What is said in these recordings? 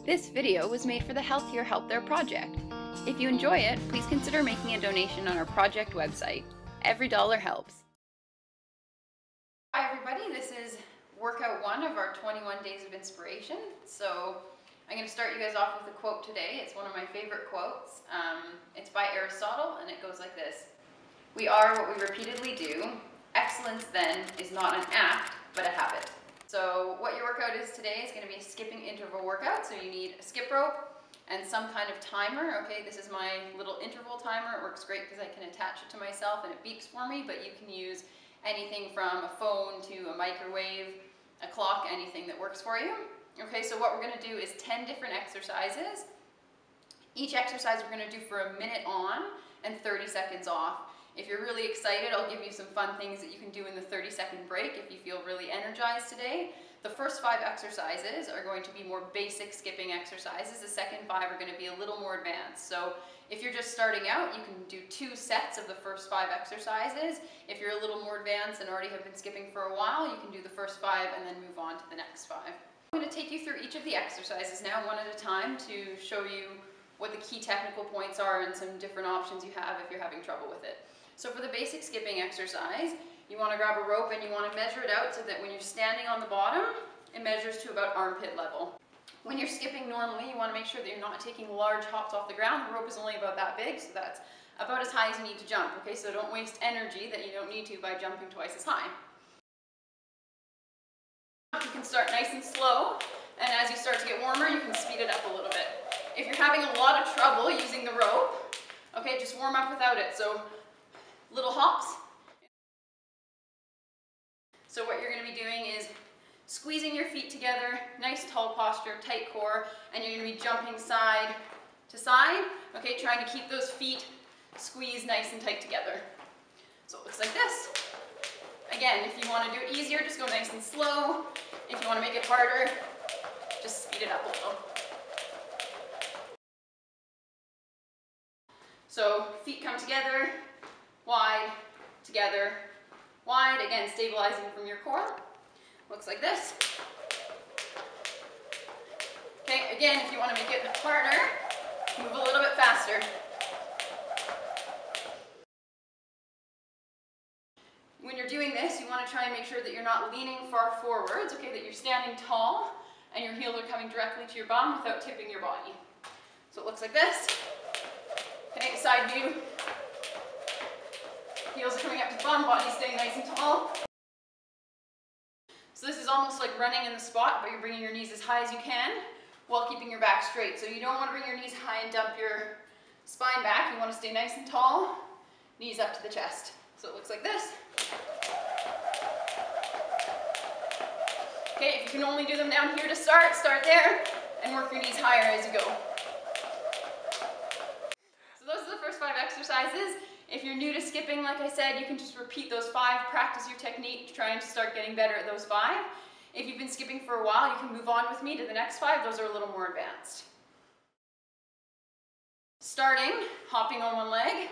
This video was made for the Health Here Help There project. If you enjoy it, please consider making a donation on our project website. Every dollar helps. Hi everybody, this is workout 1 of our 21 days of inspiration. So I'm going to start you guys off with a quote today. It's one of my favorite quotes. It's by Aristotle and it goes like this. We are what we repeatedly do. Excellence then is not an act, but a habit. So what your workout is today is going to be a skipping interval workout. So you need a skip rope and some kind of timer. Okay, this is my little interval timer. It works great because I can attach it to myself and it beeps for me, but you can use anything from a phone to a microwave, a clock, anything that works for you. Okay, so what we're going to do is 10 different exercises. Each exercise we're going to do for a minute on and 30 seconds off. If you're really excited, I'll give you some fun things that you can do in the 30-second break if you feel really energized today. The first 5 exercises are going to be more basic skipping exercises. The second 5 are going to be a little more advanced. So if you're just starting out, you can do 2 sets of the first 5 exercises. If you're a little more advanced and already have been skipping for a while, you can do the first 5 and then move on to the next 5. I'm going to take you through each of the exercises now, one at a time, to show you what the key technical points are and some different options you have if you're having trouble with it. So for the basic skipping exercise, you want to grab a rope and you want to measure it out so that when you're standing on the bottom, it measures to about armpit level. When you're skipping normally, you want to make sure that you're not taking large hops off the ground. The rope is only about that big, so that's about as high as you need to jump. Okay, so don't waste energy that you don't need to by jumping twice as high. You can start nice and slow, and as you start to get warmer, you can speed it up a little bit. If you're having a lot of trouble using the rope, okay, just warm up without it. So little hops. So what you're going to be doing is squeezing your feet together, nice tall posture, tight core, and you're going to be jumping side to side, okay, trying to keep those feet squeezed nice and tight together. So it looks like this. Again, if you want to do it easier, just go nice and slow. If you want to make it harder, just speed it up a little. So feet come together, wide, together, wide, again stabilizing from your core. Looks like this. Okay, again, if you want to make it harder, move a little bit faster. When you're doing this, you want to try and make sure that you're not leaning far forwards, okay, that you're standing tall and your heels are coming directly to your bum without tipping your body. So it looks like this. Okay, side view. Heels are coming up to bum, body staying nice and tall. So this is almost like running in the spot, but you're bringing your knees as high as you can while keeping your back straight. So you don't want to bring your knees high and dump your spine back. You want to stay nice and tall, knees up to the chest. So it looks like this. Okay, if you can only do them down here to start, start there and work your knees higher as you go. So those are the first 5 exercises. If you're new to skipping, like I said, you can just repeat those 5, practice your technique, try and start getting better at those 5. If you've been skipping for a while, you can move on with me to the next 5. Those are a little more advanced. Starting, hopping on one leg.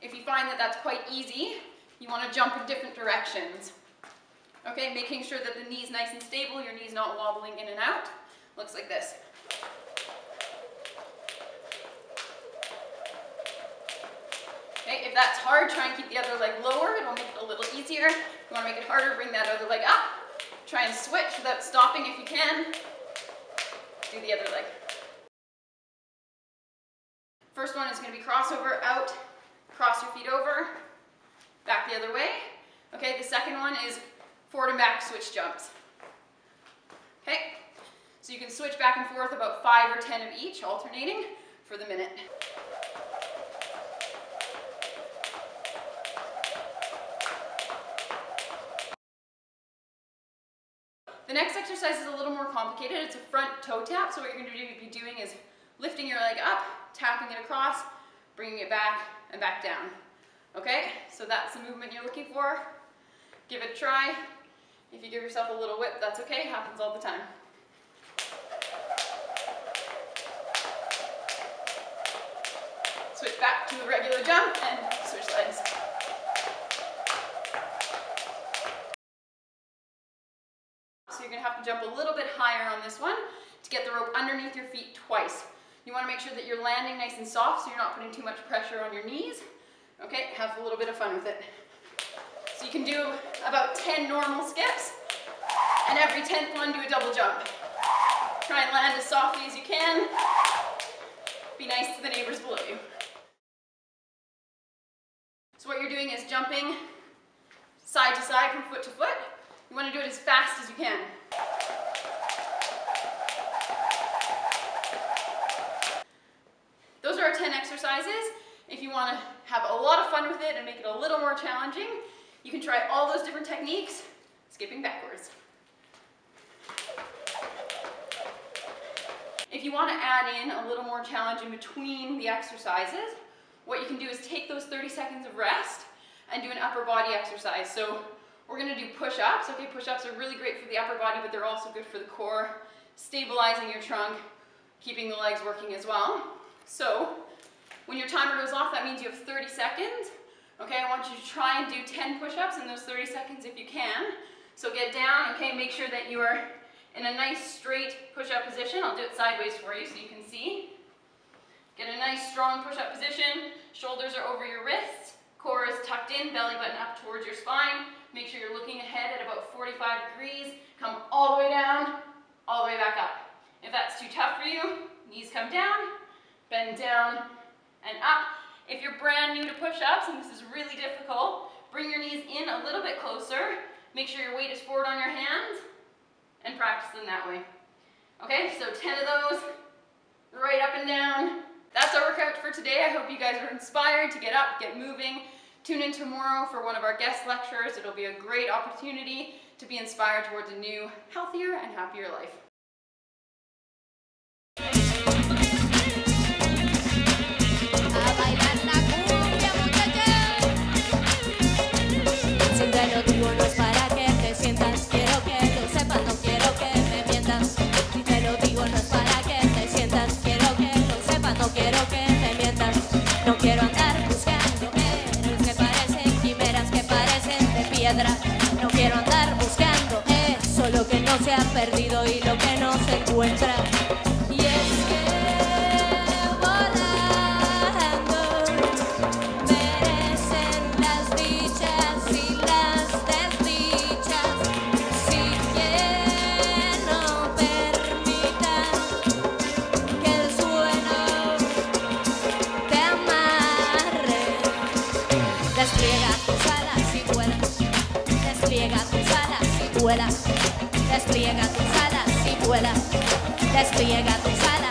If you find that that's quite easy, you want to jump in different directions. Okay, making sure that the knee's nice and stable, your knee's not wobbling in and out. Looks like this. Okay, if that's hard, try and keep the other leg lower. It'll make it a little easier. If you want to make it harder, bring that other leg up. Try and switch without stopping if you can. Do the other leg. First one is going to be crossover, out, cross your feet over, back the other way. Okay, the second one is forward and back switch jumps. Okay, so you can switch back and forth about 5 or 10 of each, alternating for the minute. The next exercise is a little more complicated. It's a front toe tap. So what you're going to be doing is lifting your leg up, tapping it across, bringing it back and back down. Okay, so that's the movement you're looking for. Give it a try. If you give yourself a little whip, that's okay. It happens all the time. Switch back to a regular jump and switch legs. So you're going to have to jump a little bit higher on this one to get the rope underneath your feet twice. You want to make sure that you're landing nice and soft so you're not putting too much pressure on your knees. Okay, have a little bit of fun with it. So you can do about 10 normal skips, and every 10th one do a double jump. Try and land as softly as you can. Be nice to the neighbors below you. So what you're doing is jumping side to side from foot to foot. You want to do it as fast as you can. Those are our 10 exercises. If you want to have a lot of fun with it and make it a little more challenging, you can try all those different techniques, skipping backwards. If you want to add in a little more challenge in between the exercises, what you can do is take those 30 seconds of rest and do an upper body exercise. So we're going to do push-ups. Okay, push-ups are really great for the upper body, but they're also good for the core, stabilizing your trunk, keeping the legs working as well. So when your timer goes off, that means you have 30 seconds. Okay, I want you to try and do 10 push-ups in those 30 seconds if you can. So get down, okay, make sure that you are in a nice straight push-up position. I'll do it sideways for you so you can see. Get a nice strong push-up position. Shoulders are over your wrists. Core is tucked in, belly button up towards your spine. Make sure you're looking ahead at about 45 degrees. Come all the way down, all the way back up. If that's too tough for you, knees come down, bend down and up. If you're brand new to push-ups and this is really difficult, bring your knees in a little bit closer. Make sure your weight is forward on your hands and practice them that way. Okay, so 10 of those, right up and down. That's our workout for today. I hope you guys are inspired to get up, get moving. Tune in tomorrow for one of our guest lecturers. It'll be a great opportunity to be inspired towards a new, healthier and happier life. No quiero andar buscando héroes que parecen quimeras que parecen de piedra. No quiero andar buscando eso, lo que no se ha perdido y lo que no se encuentra. Y es que volando merecen las dichas y las desdichas. Si que no permita que el suelo te amarre. Despliega tus alas y vuela. Despliega tus alas y vuela. Despliega tus alas y vuela. Despliega tus alas.